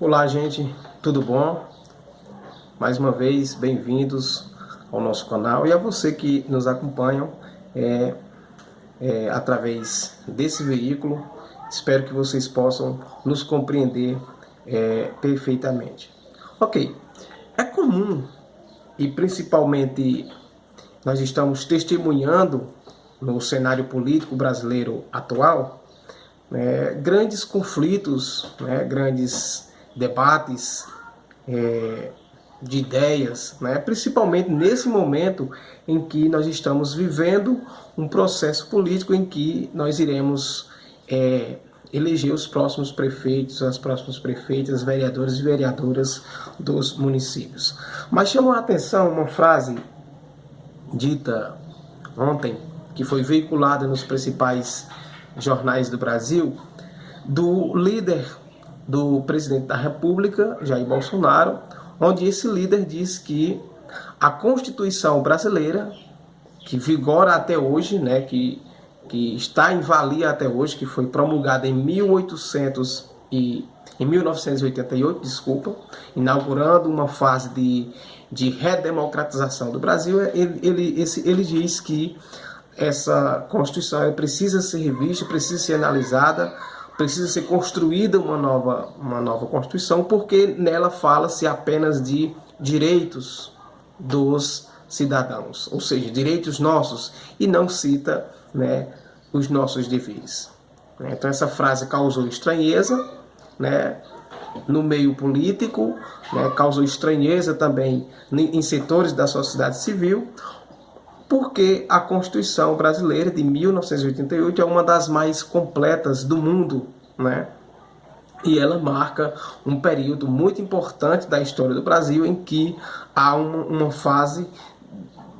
Olá, gente, tudo bom? Mais uma vez, bem-vindos ao nosso canal e a você que nos acompanha através desse veículo. Espero que vocês possam nos compreender perfeitamente. Ok, é comum e principalmente nós estamos testemunhando no cenário político brasileiro atual grandes conflitos, grandes debates de ideias, principalmente nesse momento em que nós estamos vivendo um processo político em que nós iremos eleger os próximos prefeitos, as próximas prefeitas, vereadores e vereadoras dos municípios. Mas chamou a atenção uma frase dita ontem, que foi veiculada nos principais jornais do Brasil, do líder do presidente da República, Jair Bolsonaro, onde esse líder diz que a Constituição brasileira, que vigora até hoje, que está em valia até hoje, que foi promulgada em 1988, inaugurando uma fase de redemocratização do Brasil, ele diz que essa Constituição precisa ser revista, precisa ser analisada, precisa ser construída uma nova Constituição, porque nela fala-se apenas de direitos dos cidadãos, ou seja, direitos nossos, e não cita os nossos deveres. Então essa frase causou estranheza no meio político, causou estranheza também em setores da sociedade civil, porque a Constituição brasileira de 1988 é uma das mais completas do mundo, e ela marca um período muito importante da história do Brasil em que há uma fase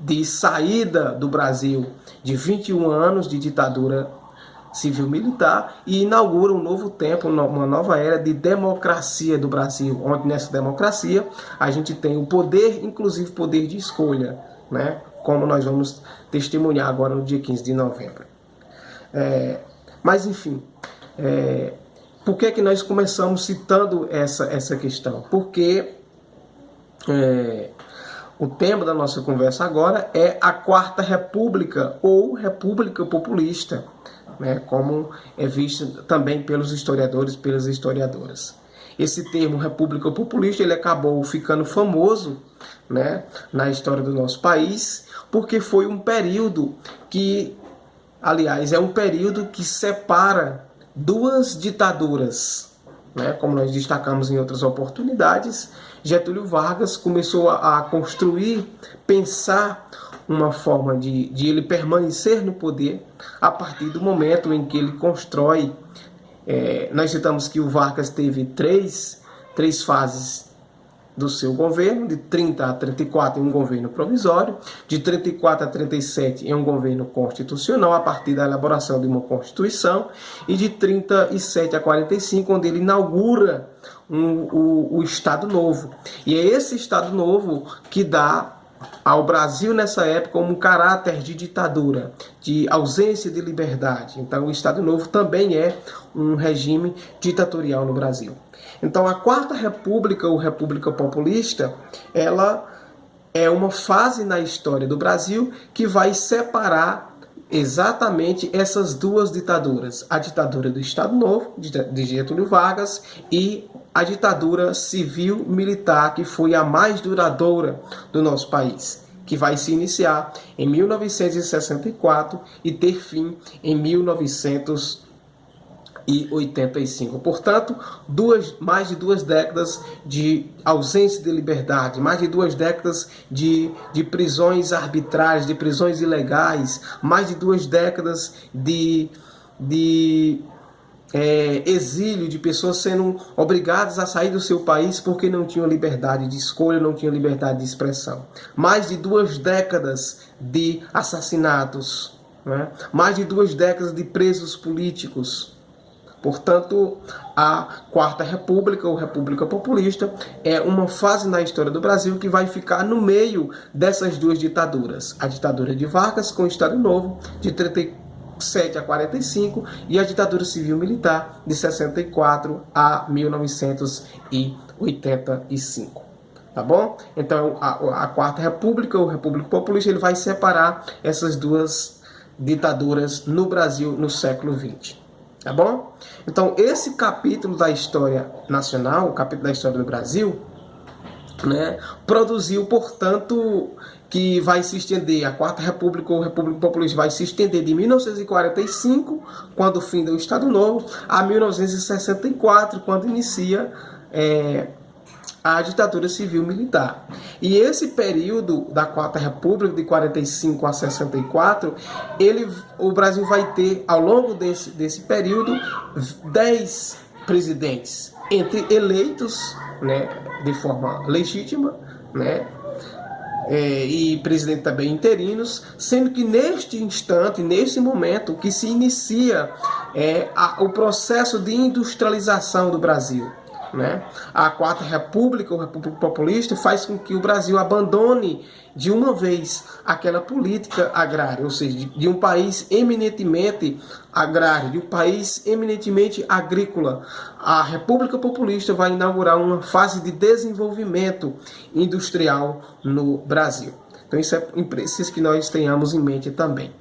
de saída do Brasil de 21 anos de ditadura civil-militar e inaugura um novo tempo, uma nova era de democracia do Brasil, onde nessa democracia a gente tem o poder, inclusive poder de escolha, como nós vamos testemunhar agora no dia 15 de novembro. Mas enfim, por que nós começamos citando essa questão? Porque o tema da nossa conversa agora é a Quarta República ou República Populista, como é visto também pelos historiadores e pelas historiadoras. Esse termo República Populista ele acabou ficando famoso na história do nosso país, porque foi um período que, aliás, é um período que separa duas ditaduras. Como nós destacamos em outras oportunidades, Getúlio Vargas começou a construir, pensar uma forma de ele permanecer no poder a partir do momento em que ele constrói. Nós citamos que o Vargas teve três fases do seu governo, de 30 a 34 em um governo provisório, de 34 a 37 em um governo constitucional, a partir da elaboração de uma Constituição, e de 37 a 45, onde ele inaugura o Estado Novo. E é esse Estado Novo que dá ao Brasil nessa época um caráter de ditadura, de ausência de liberdade. Então o Estado Novo também é um regime ditatorial no Brasil. Então a Quarta República, ou República Populista, ela é uma fase na história do Brasil que vai separar exatamente essas duas ditaduras. A ditadura do Estado Novo, de Getúlio Vargas, e a ditadura civil-militar, que foi a mais duradoura do nosso país, que vai se iniciar em 1964 e ter fim em 1985. Portanto, mais de 2 décadas de ausência de liberdade, mais de 2 décadas de prisões arbitrárias, de prisões ilegais, mais de 2 décadas de exílio, de pessoas sendo obrigadas a sair do seu país porque não tinham liberdade de escolha, não tinham liberdade de expressão. Mais de 2 décadas de assassinatos, mais de 2 décadas de presos políticos. Portanto, a Quarta República, ou República Populista, é uma fase na história do Brasil que vai ficar no meio dessas duas ditaduras. A ditadura de Vargas com o Estado Novo, de 47 a 45 e a ditadura civil-militar de 64 a 1985. Tá bom? Então, a Quarta República, ou República Populista, ele vai separar essas duas ditaduras no Brasil no século XX. Tá bom? Então, esse capítulo da história nacional, o capítulo da história do Brasil, né, produziu, portanto, que vai se estender, a Quarta República ou República Populista vai se estender de 1945, quando finda o Estado Novo, a 1964, quando inicia a ditadura civil-militar. E esse período da Quarta República, de 45 a 64, o Brasil vai ter, ao longo desse período, 10 presidentes, entre eleitos, né, de forma legítima, né, e presidente também interinos, sendo que neste instante, nesse momento, que se inicia o processo de industrialização do Brasil. Né? A Quarta República, ou República Populista, faz com que o Brasil abandone de uma vez aquela política agrária, ou seja, de um país eminentemente agrário, de um país eminentemente agrícola. A República Populista vai inaugurar uma fase de desenvolvimento industrial no Brasil. Então isso é preciso que nós tenhamos em mente também.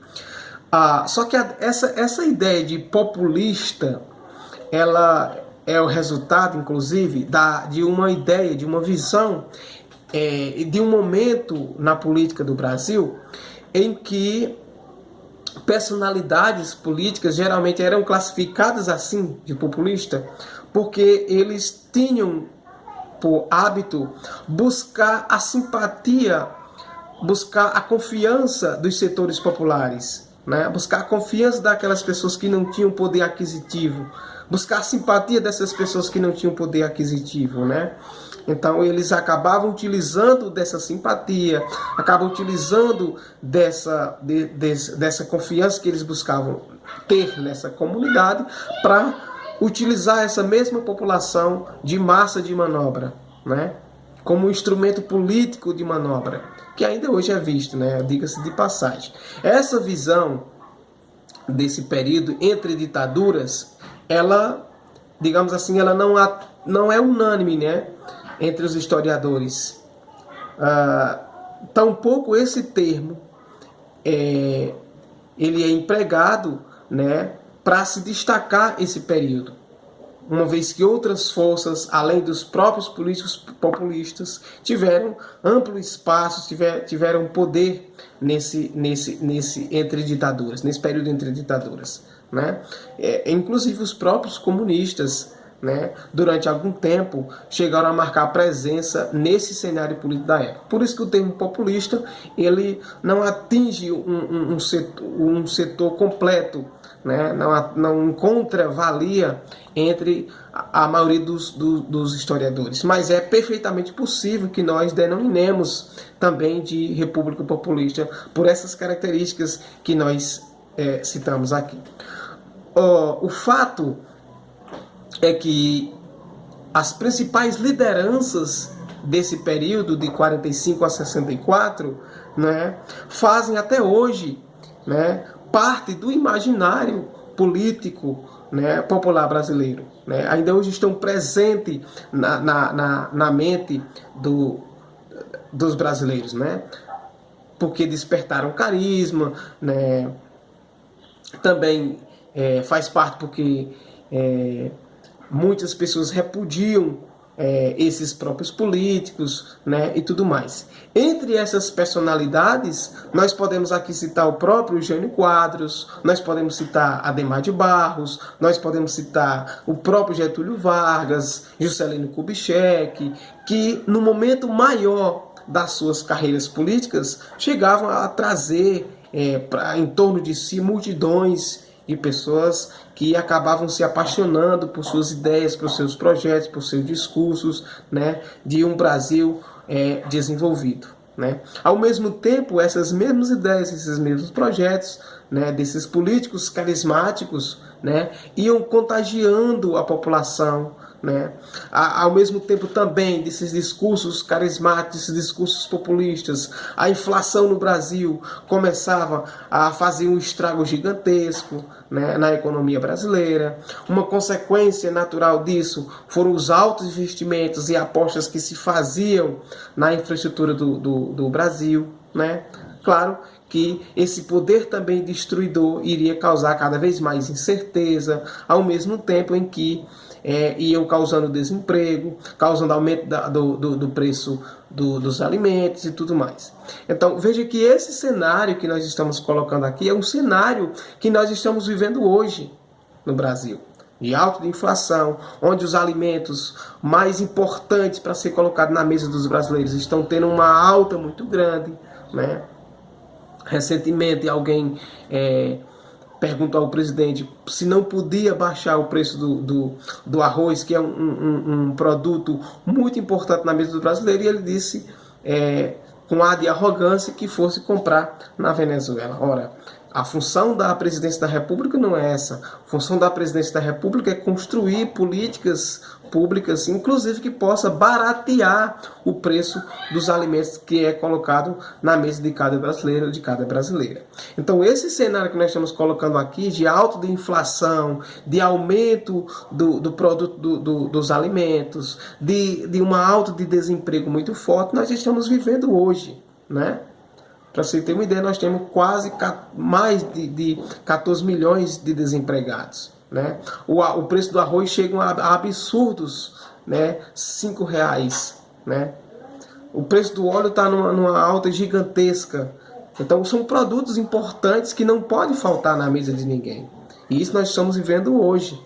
Só que essa ideia de populista, ela é o resultado, inclusive, de uma ideia, de uma visão, de um momento na política do Brasil em que personalidades políticas geralmente eram classificadas assim, de populista, porque eles tinham por hábito buscar a simpatia, buscar a confiança dos setores populares, né? Buscar a confiança daquelas pessoas que não tinham poder aquisitivo, buscar a simpatia dessas pessoas que não tinham poder aquisitivo, né? Então eles acabavam utilizando dessa simpatia, acabam utilizando dessa confiança que eles buscavam ter nessa comunidade para utilizar essa mesma população de massa de manobra, né? Como um instrumento político de manobra, que ainda hoje é visto, né? Diga-se de passagem. Essa visão desse período entre ditaduras, ela, digamos assim, ela não é unânime, né, entre os historiadores. Tampouco esse termo ele é empregado, né, para se destacar esse período, uma vez que outras forças, além dos próprios políticos populistas, tiveram amplo espaço, tiveram poder nesse entre ditaduras, nesse período entre ditaduras, né? Inclusive os próprios comunistas, né, durante algum tempo chegaram a marcar não nesse cenário político da época. Por isso que o termo populista ele não atinge um setor completo, né? Não encontra valia entre a maioria dos historiadores, mas é perfeitamente possível que nós denominemos também de República Populista por essas características que nós citamos aqui. O fato é que as principais lideranças desse período de 45 a 64, né, fazem até hoje, né, parte do imaginário político, né, popular brasileiro, né? Ainda hoje estão presentes na mente dos brasileiros, né? Porque despertaram carisma, né? Também faz parte porque muitas pessoas repudiam esses próprios políticos, né, e tudo mais. Entre essas personalidades, nós podemos aqui citar o próprio Jânio Quadros, nós podemos citar Adhemar de Barros, nós podemos citar o próprio Getúlio Vargas, Juscelino Kubitschek, que no momento maior das suas carreiras políticas chegavam a trazer em torno de si multidões de pessoas que acabavam se apaixonando por suas ideias, por seus projetos, por seus discursos, né, de um Brasil desenvolvido, né? Ao mesmo tempo, essas mesmas ideias, esses mesmos projetos, né, desses políticos carismáticos, né, iam contagiando a população, né? Ao mesmo tempo também desses discursos carismáticos, desses discursos populistas, a inflação no Brasil começava a fazer um estrago gigantesco, né, na economia brasileira. Uma consequência natural disso foram os altos investimentos e apostas que se faziam na infraestrutura do Brasil, né? Claro que esse poder também destruidor iria causar cada vez mais incerteza, ao mesmo tempo em que iam causando desemprego, causando aumento do preço dos alimentos e tudo mais. Então, veja que esse cenário que nós estamos colocando aqui é um cenário que nós estamos vivendo hoje no Brasil, de alta inflação, onde os alimentos mais importantes para ser colocados na mesa dos brasileiros estão tendo uma alta muito grande, né? Recentemente alguém perguntou ao presidente se não podia baixar o preço do arroz, que é um produto muito importante na mesa do brasileiro, e ele disse, com ar de arrogância, que fosse comprar na Venezuela. Ora, a função da presidência da República não é essa. A função da presidência da República é construir políticas públicas, inclusive que possa baratear o preço dos alimentos que é colocado na mesa de cada brasileiro ou de cada brasileira. Então, esse cenário que nós estamos colocando aqui, de alta de inflação, de aumento do produto dos alimentos, de uma alta de desemprego muito forte, nós estamos vivendo hoje, né? Para você ter uma ideia, nós temos quase mais de 14 milhões de desempregados, né? O preço do arroz chega a absurdos, né? R$5, né? O preço do óleo está numa alta gigantesca. Então são produtos importantes que não podem faltar na mesa de ninguém. E isso nós estamos vivendo hoje.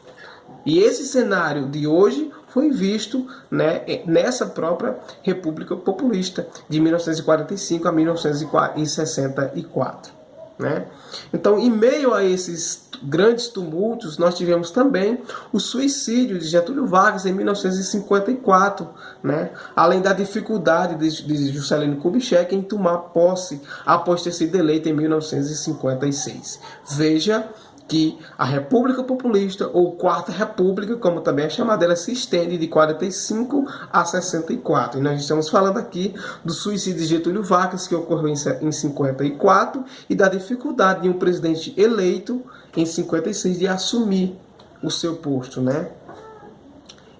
E esse cenário de hoje foi visto, né, nessa própria República Populista de 1945 a 1964. Né? Então, em meio a esses grandes tumultos, nós tivemos também o suicídio de Getúlio Vargas em 1954, né? Além da dificuldade de Juscelino Kubitschek em tomar posse após ter sido eleito em 1956. Veja que a República Populista, ou Quarta República, como também é chamada, ela se estende de 45 a 64. E nós estamos falando aqui do suicídio de Getúlio Vargas, que ocorreu em 54, e da dificuldade de um presidente eleito em 56 de assumir o seu posto, né?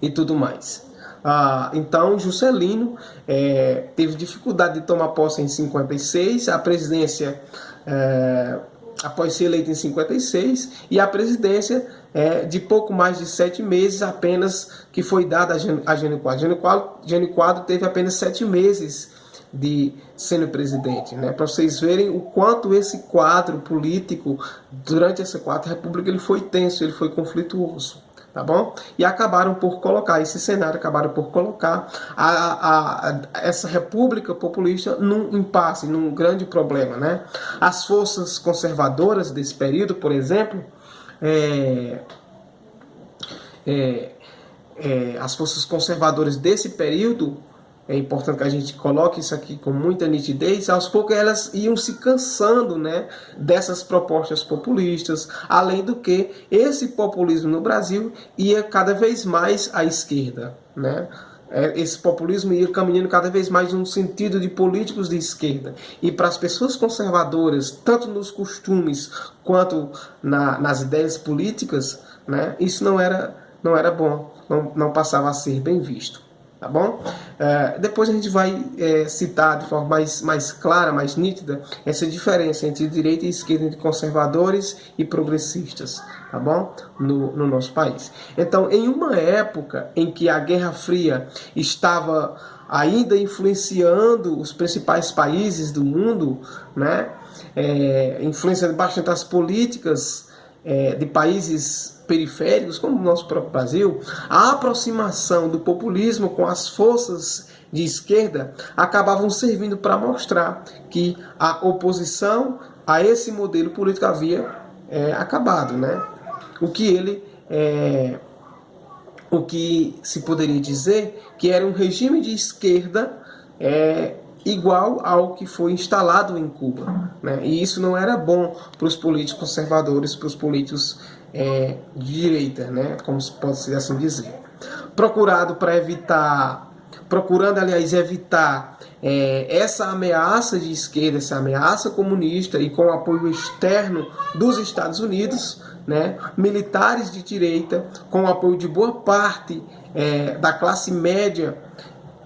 E tudo mais. Então, Juscelino teve dificuldade de tomar posse em 56, a presidência após ser eleito em 56, e a presidência de pouco mais de 7 meses apenas, que foi dada a Jânio Quadros. Jânio Quadros teve apenas 7 meses de sendo presidente, né? Para vocês verem o quanto esse quadro político, durante essa Quarta República, ele foi tenso, ele foi conflituoso. Tá bom? E acabaram por colocar esse cenário, acabaram por colocar essa República Populista num impasse, num grande problema, né? As forças conservadoras desse período, por exemplo, as forças conservadoras desse período, é importante que a gente coloque isso aqui com muita nitidez, aos poucos elas iam se cansando, né, dessas propostas populistas, além do que esse populismo no Brasil ia cada vez mais à esquerda, né? Esse populismo ia caminhando cada vez mais no sentido de políticos de esquerda. E para as pessoas conservadoras, tanto nos costumes quanto nas ideias políticas, né, isso não era bom, não passava a ser bem visto. Tá bom? Depois a gente vai citar de forma mais clara, mais nítida, essa diferença entre direita e esquerda, entre conservadores e progressistas, tá bom? No nosso país. Então, em uma época em que a Guerra Fria estava ainda influenciando os principais países do mundo, né? Influenciando bastante as políticas de países periféricos, como o nosso próprio Brasil, a aproximação do populismo com as forças de esquerda acabavam servindo para mostrar que a oposição a esse modelo político havia acabado, né? O que se poderia dizer que era um regime de esquerda igual ao que foi instalado em Cuba, né? E isso não era bom para os políticos conservadores, para os políticos de direita, né? Como pode ser assim dizer. procurando, aliás, evitar essa ameaça de esquerda, essa ameaça comunista, e com o apoio externo dos Estados Unidos, né, militares de direita, com o apoio de boa parte da classe média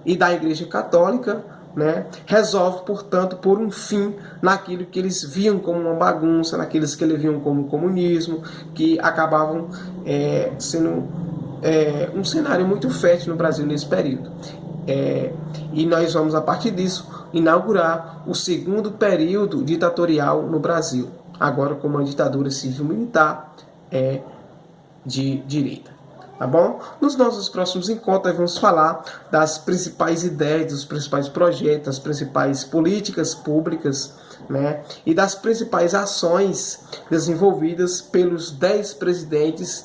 e da Igreja Católica, né, resolve, portanto, pôr um fim naquilo que eles viam como uma bagunça, naqueles que eles viam como comunismo, que acabavam sendo um cenário muito fértil no Brasil nesse período. E nós vamos, a partir disso, inaugurar o segundo período ditatorial no Brasil, agora com uma ditadura civil-militar de direita. Tá bom? Nos nossos próximos encontros, vamos falar das principais ideias, dos principais projetos, das principais políticas públicas, né, e das principais ações desenvolvidas pelos 10 presidentes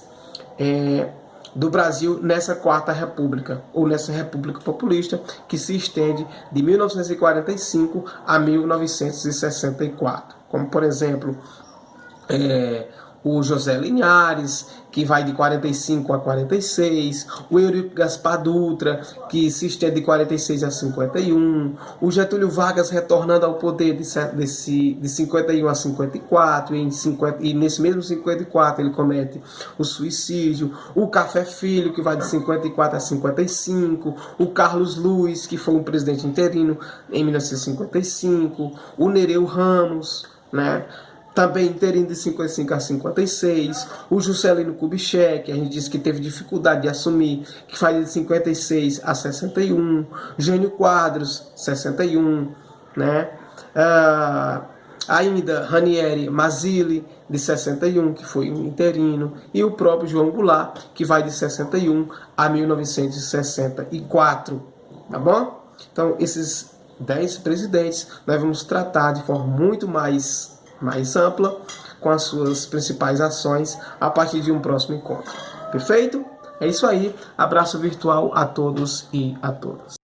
do Brasil nessa Quarta República, ou nessa República Populista, que se estende de 1945 a 1964. Como, por exemplo, o José Linhares, que vai de 45 a 46, o Eurico Gaspar Dutra, que se estende de 46 a 51, o Getúlio Vargas retornando ao poder de 51 a 54, e nesse mesmo 54 ele comete o suicídio, o Café Filho, que vai de 54 a 55, o Carlos Luiz, que foi um presidente interino em 1955, o Nereu Ramos, né, também interino de 55 a 56, o Juscelino Kubitschek, a gente disse que teve dificuldade de assumir, que faz de 56 a 61, Jânio Quadros, 61, né? Ainda Ranieri Mazzilli, de 61, que foi um interino, e o próprio João Goulart, que vai de 61 a 1964, tá bom? Então, esses 10 presidentes nós vamos tratar de forma muito mais ampla, com as suas principais ações, a partir de um próximo encontro. Perfeito? É isso aí. Abraço virtual a todos e a todas.